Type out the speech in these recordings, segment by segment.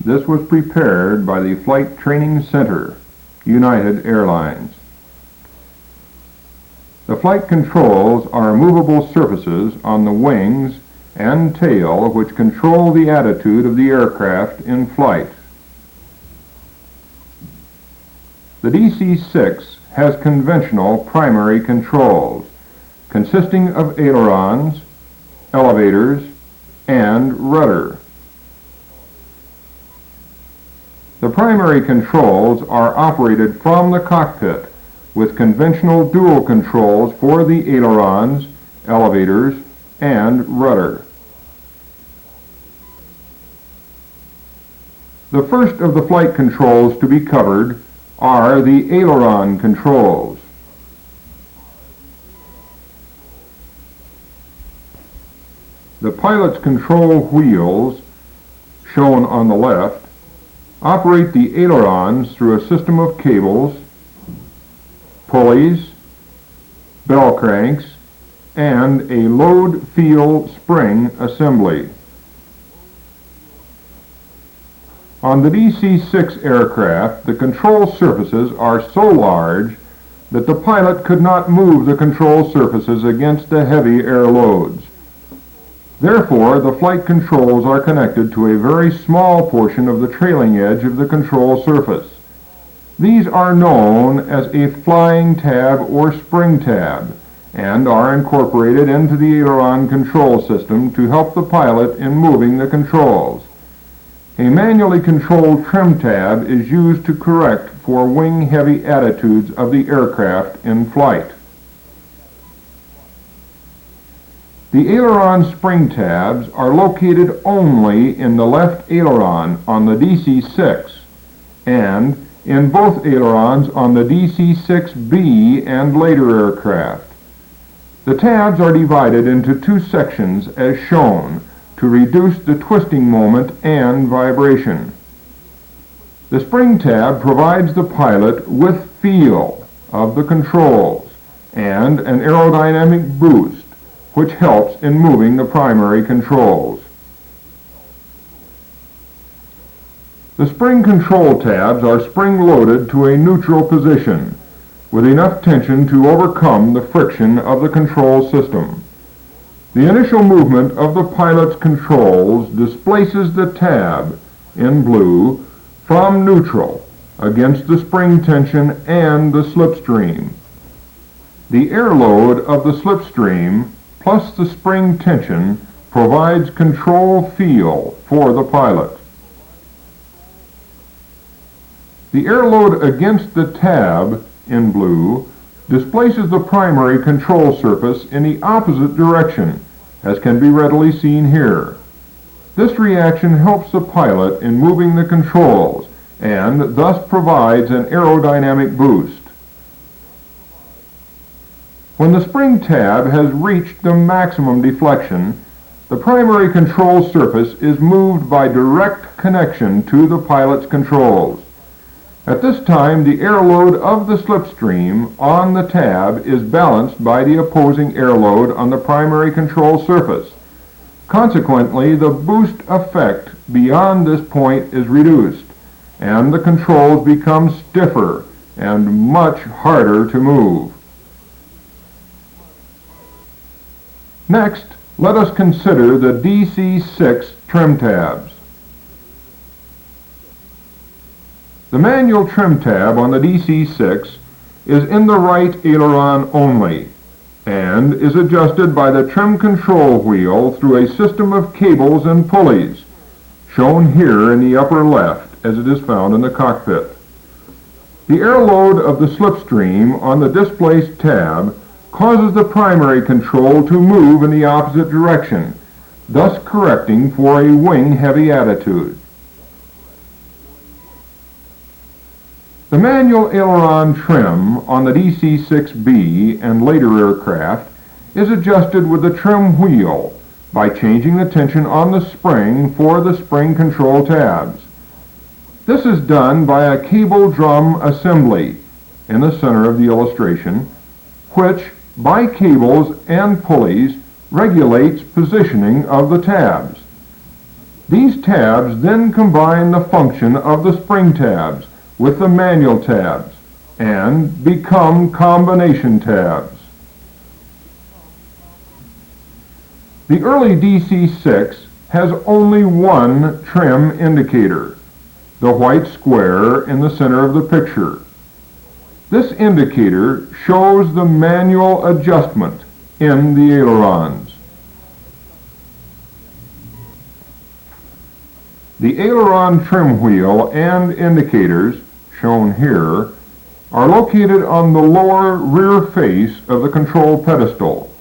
This was prepared by the Flight Training Center, United Airlines. The flight controls are movable surfaces on the wings and tail which control the attitude of the aircraft in flight. The DC-6 has conventional primary controls consisting of ailerons, elevators, and rudder. The primary controls are operated from the cockpit with conventional dual controls for the ailerons, elevators, and rudder. The first of the flight controls to be covered are the aileron controls. The pilot's control wheels, shown on the left, operate the ailerons through a system of cables, pulleys, bell cranks, and a load feel spring assembly. On the DC-6 aircraft, the control surfaces are so large that the pilot could not move the control surfaces against the heavy air loads. Therefore, the flight controls are connected to a very small portion of the trailing edge of the control surface. These are known as a flying tab or spring tab and are incorporated into the aileron control system to help the pilot in moving the controls. A manually controlled trim tab is used to correct for wing-heavy attitudes of the aircraft in flight. The aileron spring tabs are located only in the left aileron on the DC-6 and in both ailerons on the DC-6B and later aircraft. The tabs are divided into two sections as shown to reduce the twisting moment and vibration. The spring tab provides the pilot with feel of the controls and an aerodynamic boost which helps in moving the primary controls. The spring control tabs are spring-loaded to a neutral position with enough tension to overcome the friction of the control system. The initial movement of the pilot's controls displaces the tab, in blue, from neutral against the spring tension and the slipstream. The air load of the slipstream plus the spring tension provides control feel for the pilot. The air load against the tab, in blue, displaces the primary control surface in the opposite direction, as can be readily seen here. This reaction helps the pilot in moving the controls and thus provides an aerodynamic boost. When the spring tab has reached the maximum deflection, the primary control surface is moved by direct connection to the pilot's controls. At this time, the air load of the slipstream on the tab is balanced by the opposing air load on the primary control surface. Consequently, the boost effect beyond this point is reduced, and the controls become stiffer and much harder to move. Next, let us consider the DC-6 trim tabs. The manual trim tab on the DC-6 is in the right aileron only and is adjusted by the trim control wheel through a system of cables and pulleys, shown here in the upper left as it is found in the cockpit. The air load of the slipstream on the displaced tab causes the primary control to move in the opposite direction, thus correcting for a wing-heavy attitude. The manual aileron trim on the DC-6B and later aircraft is adjusted with the trim wheel by changing the tension on the spring for the spring control tabs. This is done by a cable drum assembly in the center of the illustration, which, by cables and pulleys, regulates positioning of the tabs. These tabs then combine the function of the spring tabs with the manual tabs and become combination tabs. The early DC-6 has only one trim indicator, the white square in the center of the picture. This indicator shows the manual adjustment in the ailerons. The aileron trim wheel and indicators, shown here, are located on the lower rear face of the control pedestal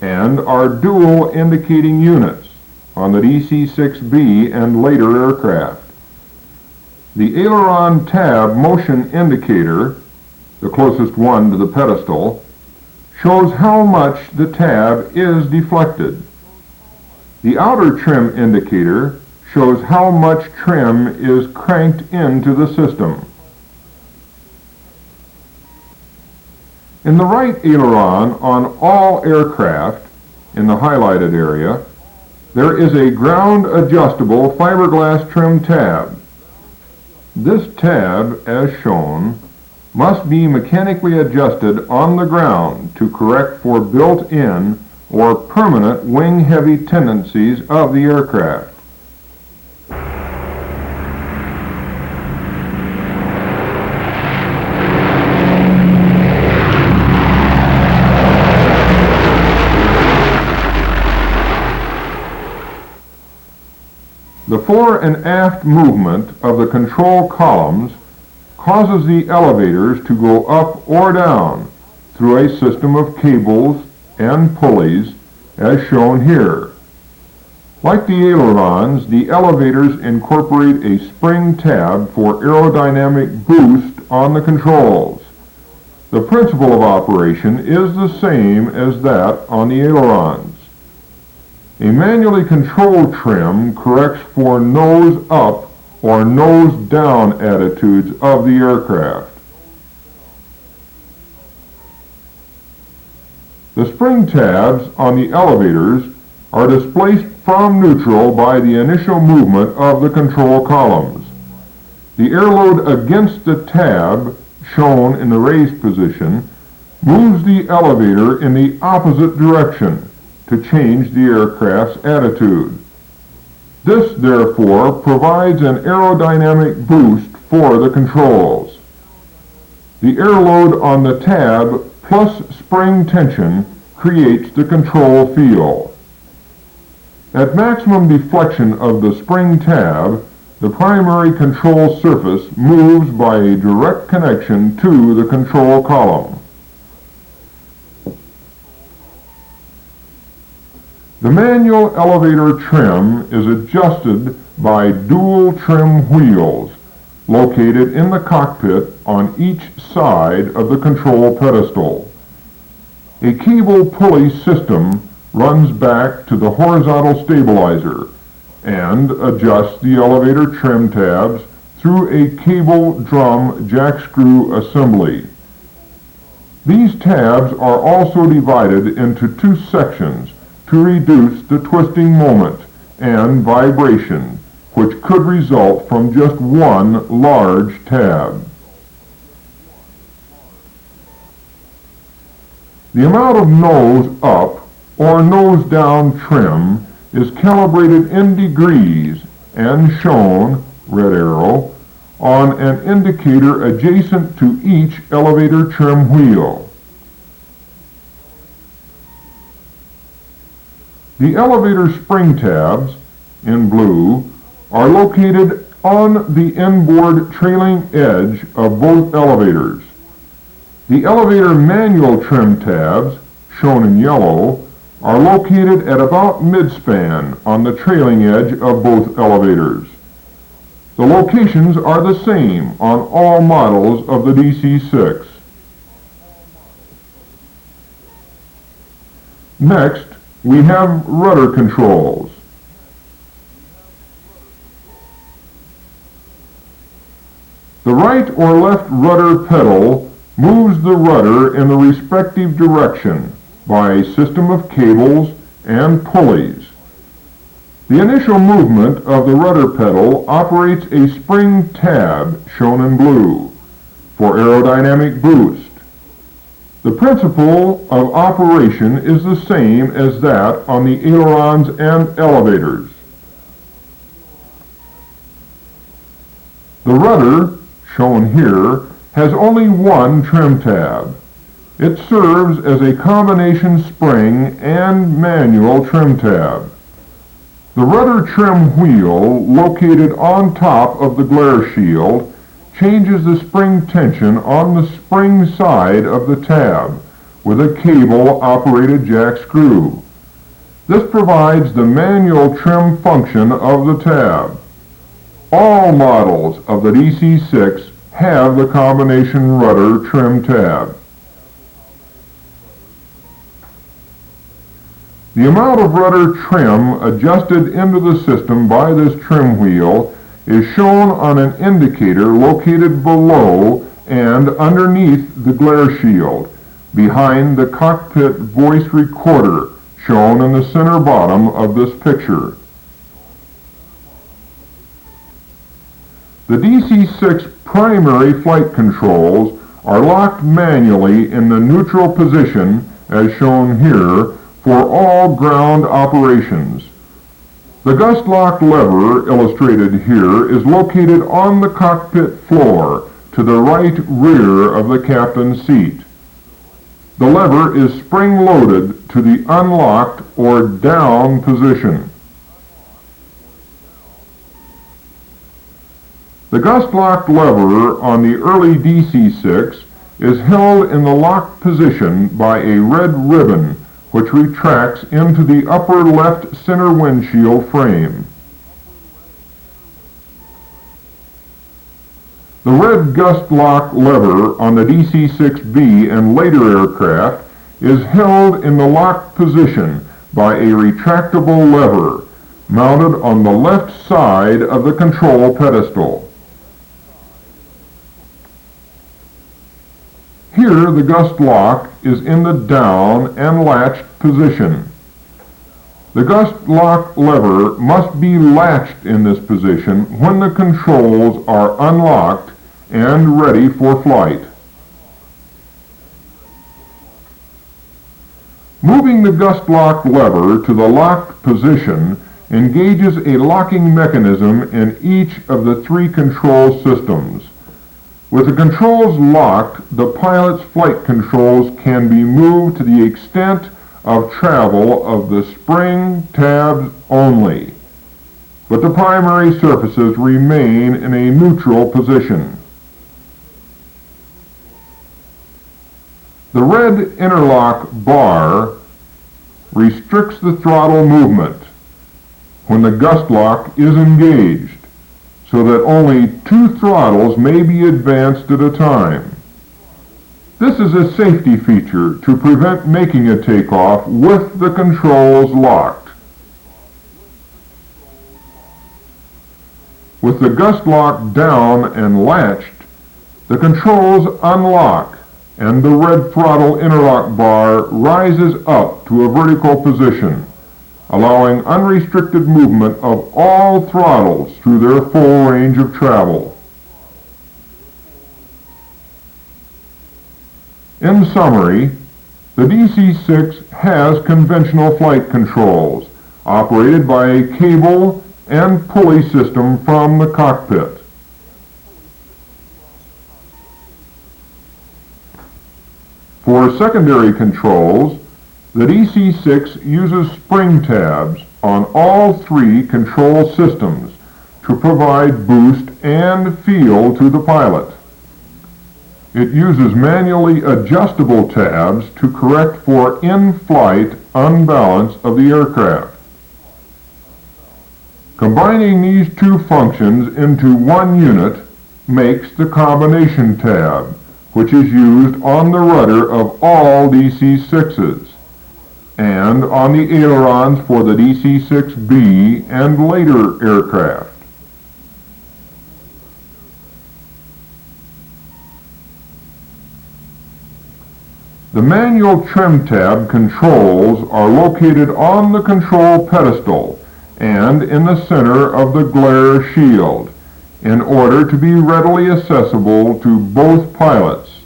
and are dual indicating units on the DC-6B and later aircraft. The aileron tab motion indicator, the closest one to the pedestal, shows how much the tab is deflected. The outer trim indicator shows how much trim is cranked into the system. In the right aileron on all aircraft, in the highlighted area, there is a ground adjustable fiberglass trim tab. This tab, as shown, must be mechanically adjusted on the ground to correct for built-in or permanent wing-heavy tendencies of the aircraft. The fore and aft movement of the control columns causes the elevators to go up or down through a system of cables and pulleys as shown here. Like the ailerons, the elevators incorporate a spring tab for aerodynamic boost on the controls. The principle of operation is the same as that on the ailerons. A manually controlled trim corrects for nose up or nose down attitudes of the aircraft. The spring tabs on the elevators are displaced from neutral by the initial movement of the control columns. The air load against the tab, shown in the raised position, moves the elevator in the opposite direction to change the aircraft's attitude. This, therefore, provides an aerodynamic boost for the controls. The air load on the tab plus spring tension creates the control feel. At maximum deflection of the spring tab, the primary control surface moves by a direct connection to the control column. The manual elevator trim is adjusted by dual trim wheels located in the cockpit on each side of the control pedestal. A cable pulley system runs back to the horizontal stabilizer and adjusts the elevator trim tabs through a cable drum jack screw assembly. These tabs are also divided into two sections to reduce the twisting moment and vibration, which could result from just one large tab. The amount of nose up or nose down trim is calibrated in degrees and shown, red arrow, on an indicator adjacent to each elevator trim wheel. The elevator spring tabs, in blue, are located on the inboard trailing edge of both elevators. The elevator manual trim tabs, shown in yellow, are located at about midspan on the trailing edge of both elevators. The locations are the same on all models of the DC-6. Next, we have rudder controls. The right or left rudder pedal moves the rudder in the respective direction by a system of cables and pulleys. The initial movement of the rudder pedal operates a spring tab, shown in blue, for aerodynamic boost. The principle of operation is the same as that on the ailerons and elevators. The rudder, shown here, has only one trim tab. It serves as a combination spring and manual trim tab. The rudder trim wheel, located on top of the glare shield, changes the spring tension on the spring side of the tab with a cable-operated jack screw. This provides the manual trim function of the tab. All models of the DC-6 have the combination rudder trim tab. The amount of rudder trim adjusted into the system by this trim wheel is shown on an indicator located below and underneath the glare shield, behind the cockpit voice recorder, shown in the center bottom of this picture. The DC-6 primary flight controls are locked manually in the neutral position, as shown here, for all ground operations. The gust lock lever, illustrated here, is located on the cockpit floor to the right rear of the captain's seat. The lever is spring-loaded to the unlocked or down position. The gust lock lever on the early DC-6 is held in the locked position by a red ribbon which retracts into the upper left center windshield frame. The red gust lock lever on the DC-6B and later aircraft is held in the locked position by a retractable lever mounted on the left side of the control pedestal. Here, the gust lock is in the down and latched position. The gust lock lever must be latched in this position when the controls are unlocked and ready for flight. Moving the gust lock lever to the locked position engages a locking mechanism in each of the three control systems. With the controls locked, the pilot's flight controls can be moved to the extent of travel of the spring tabs only, but the primary surfaces remain in a neutral position. The red interlock bar restricts the throttle movement when the gust lock is engaged, so that only two throttles may be advanced at a time. This is a safety feature to prevent making a takeoff with the controls locked. With the gust lock down and latched, the controls unlock and the red throttle interlock bar rises up to a vertical position, allowing unrestricted movement of all throttles through their full range of travel. In summary, the DC-6 has conventional flight controls operated by a cable and pulley system from the cockpit. For secondary controls, the DC-6 uses spring tabs on all three control systems to provide boost and feel to the pilot. It uses manually adjustable tabs to correct for in-flight unbalance of the aircraft. Combining these two functions into one unit makes the combination tab, which is used on the rudder of all DC-6s and on the ailerons for the DC-6B and later aircraft. The manual trim tab controls are located on the control pedestal and in the center of the glare shield, in order to be readily accessible to both pilots.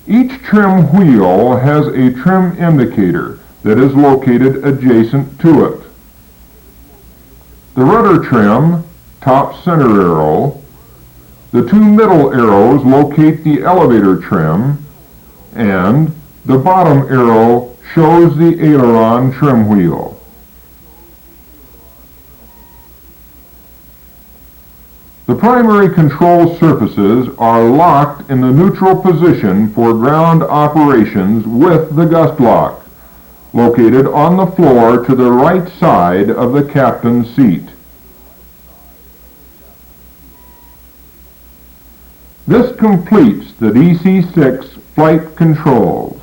Each trim wheel has a trim indicator that is located adjacent to it. The rudder trim, top center arrow, the two middle arrows locate the elevator trim, and the bottom arrow shows the aileron trim wheel. The primary control surfaces are locked in the neutral position for ground operations with the gust lock, located on the floor to the right side of the captain's seat. This completes the DC-6 flight controls.